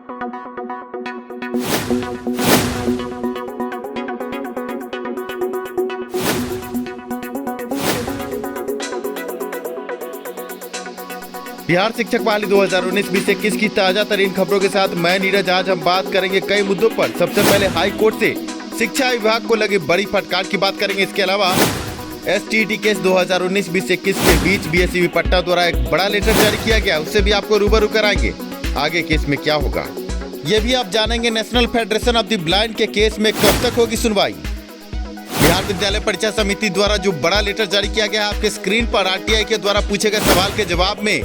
बिहार शिक्षक बहाली 2019-2021 की ताजा तरीन खबरों के साथ मैं नीरज। आज हम बात करेंगे कई मुद्दों पर। सबसे पहले हाई कोर्ट से शिक्षा विभाग को लगी बड़ी फटकार की बात करेंगे। इसके अलावा STT केस 2019-2021 के बीच BSEB पटना द्वारा एक बड़ा लेटर जारी किया गया, उससे भी आपको रूबरू कराएंगे। आगे केस में क्या होगा ये भी आप जानेंगे। National federation of the blind के केस में कब तक होगी सुनवाई। बिहार विद्यालय परीक्षा समिति द्वारा जो बड़ा लेटर जारी किया गया है, आपके स्क्रीन पर RTI के द्वारा पूछे गए सवाल के जवाब में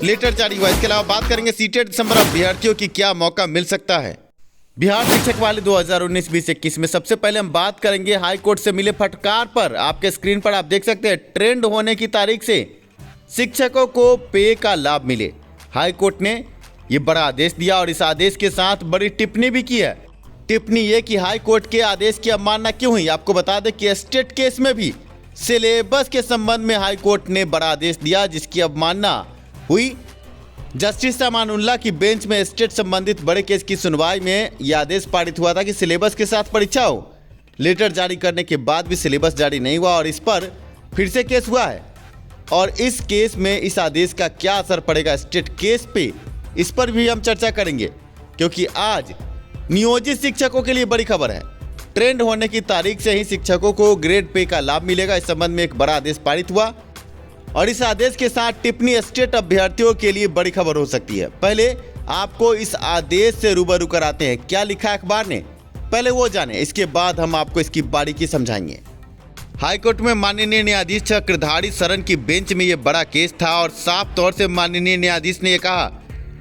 लेटर जारी हुआ। इसके अलावा बात करेंगे सीटेट दिसंबर अभ्यर्थियों की क्या मौका मिल सकता है। बिहार शिक्षक बहाली 2019-2021 में सबसे पहले हम बात करेंगे हाई कोर्ट से मिले फटकार पर। आपके स्क्रीन पर आप देख सकते हैं, ट्रेंड होने की तारीख से शिक्षकों को पे का लाभ मिले। हाई कोर्ट ने ये बड़ा आदेश दिया और इस आदेश के साथ बड़ी टिप्पणी भी की है। टिप्पणी ये कि हाई कोर्ट के आदेश की अवमानना क्यों हुई। आपको बता दें कि स्टेट केस में भी सिलेबस के संबंध में हाई कोर्ट ने बड़ा आदेश दिया, जिसकी अवमानना हुई। जस्टिस अमानुल्लाह की बेंच में स्टेट संबंधित बड़े केस की सुनवाई में यह आदेश पारित हुआ था कि सिलेबस के साथ परीक्षा हो। लेटर जारी करने के बाद भी सिलेबस जारी नहीं हुआ और इस पर फिर से केस हुआ है। और इस केस में इस आदेश का क्या असर पड़ेगा स्टेट केस पे, इस पर भी हम चर्चा करेंगे, क्योंकि आज नियोजित शिक्षकों के लिए बड़ी खबर है। ट्रेंड होने की तारीख से ही शिक्षकों को ग्रेड पे का लाभ मिलेगा। इस संबंध में एक बड़ा आदेश पारित हुआ और इस आदेश के साथ टिप्पणी स्टेट अभ्यर्थियों के लिए बड़ी खबर हो सकती है। पहले आपको इस आदेश से रूबरू कराते हैं, क्या लिखा है अखबार ने, पहले वो जाने, इसके बाद हम आपको इसकी बारीकी समझाएंगे। हाईकोर्ट में माननीय न्यायाधीश चक्रधारी शरण की बेंच में ये बड़ा केस था और साफ तौर से माननीय न्यायाधीश ने यह कहा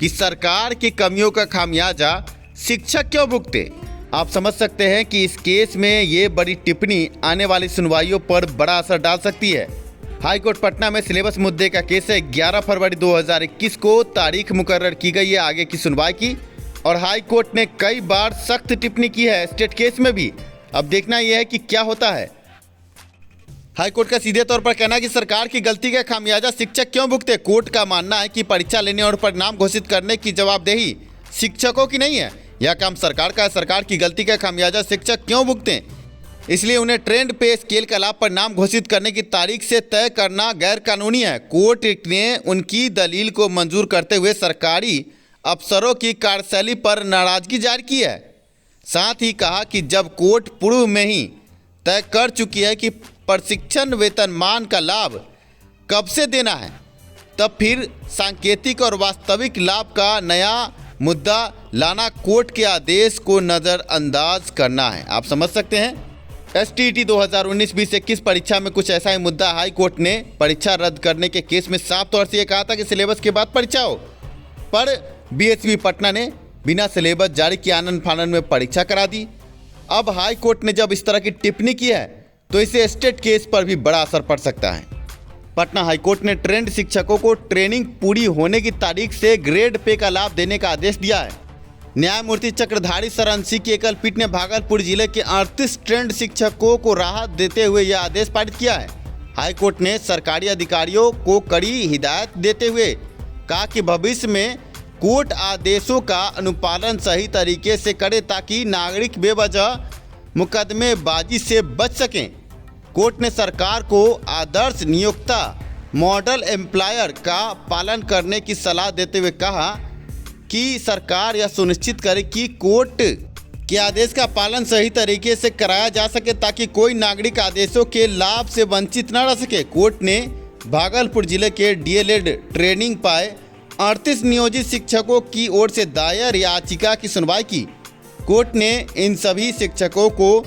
कि सरकार की कमियों का खामियाजा शिक्षक क्यों भुगते। आप समझ सकते हैं कि इस केस में ये बड़ी टिप्पणी आने वाली सुनवाइयों पर बड़ा असर डाल सकती है। हाईकोर्ट पटना में सिलेबस मुद्दे का केस है। 11 फरवरी 2021 को तारीख मुकर्रर की गई है आगे की सुनवाई की, और हाईकोर्ट ने कई बार सख्त टिप्पणी की है स्टेट केस में भी। अब देखना यह है कि क्या होता है। हाईकोर्ट का सीधे तौर पर कहना है कि सरकार की गलती का खामियाजा शिक्षक क्यों भुगते। कोर्ट का मानना है कि परीक्षा लेने और परिणाम घोषित करने की जवाबदेही शिक्षकों की नहीं है, यह काम सरकार का है। सरकार की गलती का खामियाजा शिक्षक क्यों भुगते, इसलिए उन्हें ट्रेंड पे स्केल का लाभ परिणाम घोषित करने की तारीख से तय करना गैर कानूनी है। कोर्ट ने उनकी दलील को मंजूर करते हुए सरकारी अफसरों की कार्यशैली पर नाराजगी जाहिर की है। साथ ही कहा कि जब कोर्ट पूर्व में ही तय कर चुकी है कि प्रशिक्षण वेतनमान का लाभ कब से देना है, तब फिर सांकेतिक और वास्तविक लाभ का नया मुद्दा लाना कोर्ट के आदेश को नज़रअंदाज करना है। आप समझ सकते हैं। STT 2019-2021 परीक्षा में कुछ ऐसा ही मुद्दा। हाई कोर्ट ने परीक्षा रद्द करने के केस में साफ तौर से यह कहा था कि सिलेबस के बाद परीक्षा हो, पर BSEB पटना ने बिना सिलेबस जारी किए आनन फानन में परीक्षा करा दी। अब हाई कोर्ट ने जब इस तरह की टिप्पणी की है तो इससे स्टेट केस पर भी बड़ा असर पड़ सकता है। पटना हाईकोर्ट ने ट्रेंड शिक्षकों को ट्रेनिंग पूरी होने की तारीख से ग्रेड पे का लाभ देने का आदेश दिया है। न्यायमूर्ति चक्रधारी शरण सिंह की एकल पीठ ने भागलपुर जिले के 38 ट्रेंड शिक्षकों को राहत देते हुए यह आदेश पारित किया है। हाईकोर्ट ने सरकारी अधिकारियों को कड़ी हिदायत देते हुए कहा कि भविष्य में कोर्ट आदेशों का अनुपालन सही तरीके से करे ताकि नागरिक बेवजह मुकदमेबाजी से बच सकें। कोर्ट ने सरकार को आदर्श नियोक्ता मॉडल एम्प्लॉयर का पालन करने की सलाह देते हुए कहा कि सरकार यह सुनिश्चित करे कि कोर्ट के आदेश का पालन सही तरीके से कराया जा सके ताकि कोई नागरिक आदेशों के लाभ से वंचित न रह सके। कोर्ट ने भागलपुर जिले के DLED ट्रेनिंग पाए 38 नियोजित शिक्षकों की ओर से दायर याचिका की सुनवाई की। कोर्ट ने इन सभी शिक्षकों को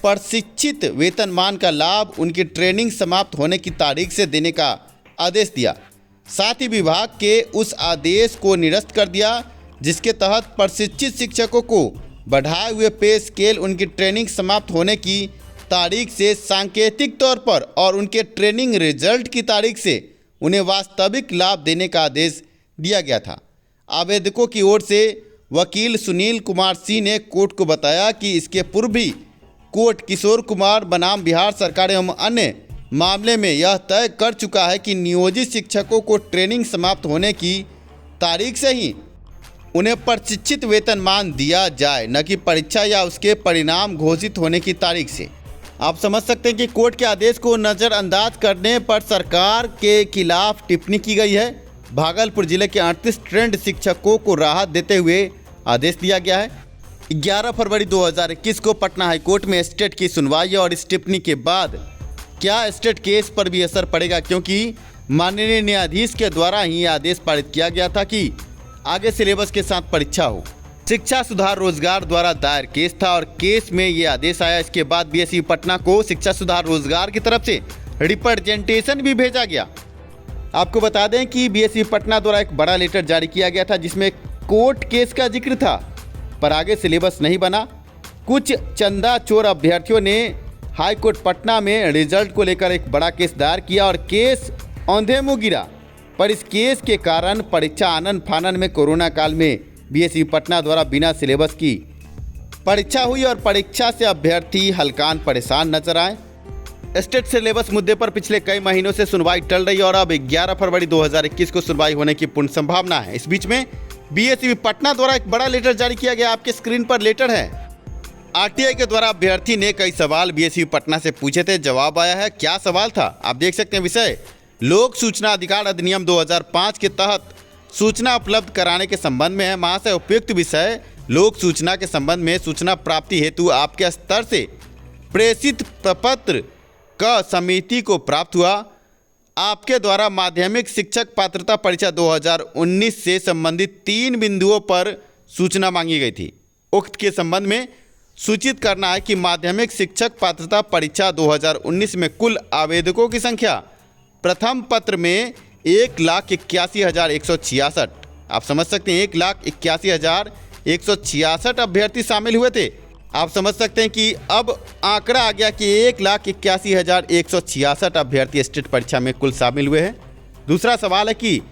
प्रशिक्षित वेतनमान का लाभ उनकी ट्रेनिंग समाप्त होने की तारीख से देने का आदेश दिया। साथ ही विभाग के उस आदेश को निरस्त कर दिया जिसके तहत प्रशिक्षित शिक्षकों को बढ़ाए हुए पे स्केल उनकी ट्रेनिंग समाप्त होने की तारीख से सांकेतिक तौर पर और उनके ट्रेनिंग रिजल्ट की तारीख से उन्हें वास्तविक लाभ देने का आदेश दिया गया था। आवेदकों की ओर से वकील सुनील कुमार सिंह ने कोर्ट को बताया कि इसके पूर्व भी कोर्ट किशोर कुमार बनाम बिहार सरकार एवं अन्य मामले में यह तय कर चुका है कि नियोजित शिक्षकों को ट्रेनिंग समाप्त होने की तारीख से ही उन्हें प्रशिक्षित वेतनमान दिया जाए, न कि परीक्षा या उसके परिणाम घोषित होने की तारीख से। आप समझ सकते हैं कि कोर्ट के आदेश को नज़रअंदाज करने पर सरकार के खिलाफ टिप्पणी की गई है। भागलपुर जिले के 38 ट्रेंड शिक्षकों को राहत देते हुए आदेश दिया गया है। 11 फरवरी 2021 को पटना हाईकोर्ट में स्टेट की सुनवाई और इस टिप्पणी के बाद क्या स्टेट केस पर भी असर पड़ेगा, क्योंकि माननीय न्यायाधीश के द्वारा ही आदेश पारित किया गया था कि आगे सिलेबस के साथ परीक्षा हो। शिक्षा सुधार रोजगार द्वारा दायर केस था और केस में ये आदेश आया। इसके बाद बीएसयू पटना को शिक्षा सुधार रोजगार की तरफ से रिप्रेजेंटेशन भी भेजा गया। आपको बता दें कि बीएसयू पटना द्वारा एक बड़ा लेटर जारी किया गया था जिसमें कोर्ट केस का जिक्र था, पर आगे सिलेबस नहीं बना। कुछ चंदा चोर अभ्यर्थियों ने हाई कोर्ट पटना में रिजल्ट को लेकर एक बड़ा केस दायर किया और केस औंधे मुँह गिरा। पर इस केस के कारण परीक्षा आनन फानन में कोरोना काल में बीएसयू पटना द्वारा बिना सिलेबस की परीक्षा हुई और परीक्षा से अभ्यर्थी हल्कान परेशान नजर आए। स्टेट सिलेबस मुद्दे पर पिछले कई महीनों से सुनवाई टल रही और अब 11 फरवरी 2021 को सुनवाई होने की पूर्ण संभावना है। इस बीच में बीएसयू पटना द्वारा एक बड़ा लेटर जारी किया गया। आपके स्क्रीन पर लेटर है। आरटीआई के द्वारा अभ्यर्थी ने कई सवाल बीएसयू पटना से पूछे थे, जवाब आया है। क्या सवाल था आप देख सकते हैं। विषय लोक सूचना अधिकार अधिनियम 2005 के तहत सूचना उपलब्ध कराने के संबंध में है। महाशय, उपयुक्त विषय लोक सूचना के संबंध में सूचना प्राप्ति हेतु आपके स्तर से प्रेषित प्रपत्र का समिति को प्राप्त हुआ। आपके द्वारा माध्यमिक शिक्षक पात्रता परीक्षा 2019 से संबंधित 3 बिंदुओं पर सूचना मांगी गई थी। उक्त के संबंध में सूचित करना है कि माध्यमिक शिक्षक पात्रता परीक्षा 2019 में कुल आवेदकों की संख्या प्रथम पत्र में 1,81,166, आप समझ सकते हैं 1,81,166 अभ्यर्थी शामिल हुए थे। आप समझ सकते हैं कि अब आंकड़ा आ गया कि 1,81,166 अभ्यर्थी स्टेट परीक्षा में कुल शामिल हुए हैं। दूसरा सवाल है कि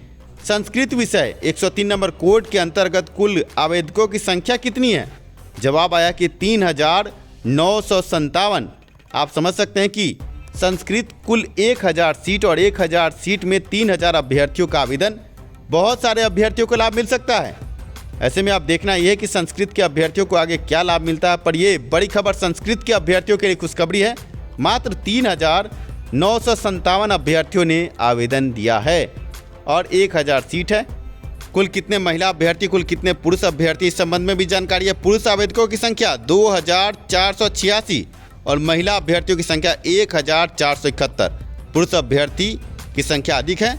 संस्कृत विषय 103 नंबर कोड के अंतर्गत कुल आवेदकों की संख्या कितनी है। जवाब आया कि 3,957। आप समझ सकते हैं कि संस्कृत कुल 1,000 सीट और 1,000 सीट में 3,000 अभ्यर्थियों का आवेदन, बहुत सारे अभ्यर्थियों को लाभ मिल सकता है। ऐसे में आप देखना यह है कि संस्कृत के अभ्यर्थियों को आगे क्या लाभ मिलता है। पर यह बड़ी खबर संस्कृत के अभ्यर्थियों के लिए खुशखबरी है। मात्र 3,957 अभ्यर्थियों ने आवेदन दिया है और 1,000 सीट है। कुल कितने महिला अभ्यर्थी, कुल कितने पुरुष अभ्यर्थी, इस संबंध में भी जानकारी है। पुरुष आवेदकों की संख्या 2,486 और महिला अभ्यर्थियों की संख्या 1,471। पुरुष अभ्यर्थी की संख्या अधिक है।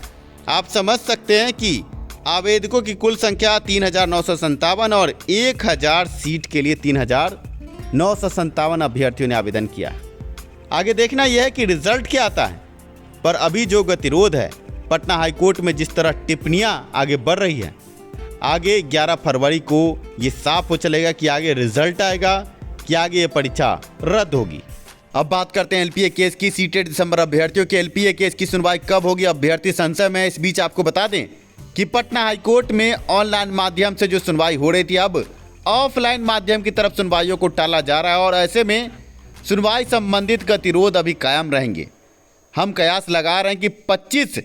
आप समझ सकते हैं कि आवेदकों की कुल संख्या 3,957 और 1,000 सीट के लिए 3,957 अभ्यर्थियों ने आवेदन किया। आगे देखना यह है कि रिजल्ट क्या आता है। पर अभी जो गतिरोध है पटना हाईकोर्ट में, जिस तरह टिप्पणियां आगे बढ़ रही है, आगे 11 फरवरी को ये साफ हो चलेगा कि आगे रिजल्ट आएगा कि आगे ये परीक्षा रद्द होगी। अब बात करते हैं एलपीए केस की। सीटेड दिसंबर अभ्यर्थियों के एलपीए केस की सुनवाई कब होगी, अभ्यर्थी संशय में। इस बीच आपको बता दें कि पटना हाईकोर्ट में ऑनलाइन माध्यम से जो सुनवाई हो रही थी, अब ऑफलाइन माध्यम की तरफ सुनवाइयों को टाला जा रहा है और ऐसे में सुनवाई संबंधित गतिरोध अभी कायम रहेंगे। हम कयास लगा रहे हैं कि 25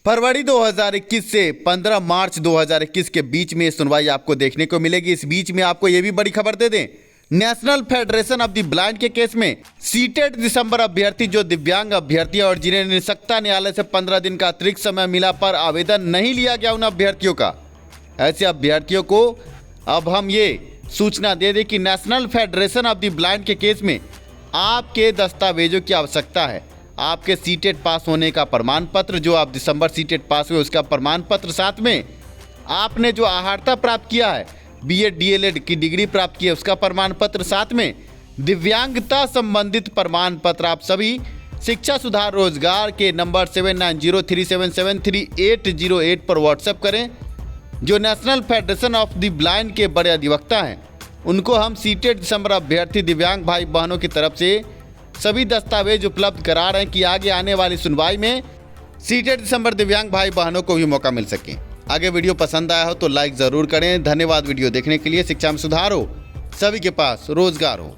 फरवरी 2021 से 15 मार्च 2021 के बीच में सुनवाई आपको देखने को मिलेगी। इस बीच में आपको यह भी बड़ी खबर दे दें, national federation of the blind के केस में सीटेड दिसंबर अभ्यर्थी जो दिव्यांग अभ्यर्थी और जिन्हें निःशक्ता न्यायालय से 15 दिन का अतिरिक्त समय मिला पर आवेदन नहीं लिया गया उन अभ्यर्थियों का, ऐसे अभ्यर्थियों को अब हम ये सूचना दे दें कि national federation of the blind के केस में आपके दस्तावेजों की आवश्यकता है। आपके सीटेड पास होने का प्रमाण पत्र, जो आप दिसंबर सीटेड पास हुए उसका प्रमाण पत्र, साथ में आपने जो आहारता प्राप्त किया है, बीएड डीएलएड की डिग्री प्राप्त की है उसका प्रमाण पत्र, साथ में दिव्यांगता संबंधित प्रमाण पत्र, आप सभी शिक्षा सुधार रोजगार के नंबर 7903773808 पर व्हाट्सएप करें। जो national federation of the blind के बड़े अधिवक्ता हैं उनको हम सीटेड दिसंबर अभ्यर्थी दिव्यांग भाई बहनों की तरफ से सभी दस्तावेज उपलब्ध करा रहे हैं कि आगे आने वाली सुनवाई में सीटेड दिसंबर दिव्यांग भाई बहनों को भी मौका मिल सके। आगे वीडियो पसंद आया हो तो लाइक ज़रूर करें। धन्यवाद वीडियो देखने के लिए। शिक्षा में सुधार हो, सभी के पास रोजगार हो।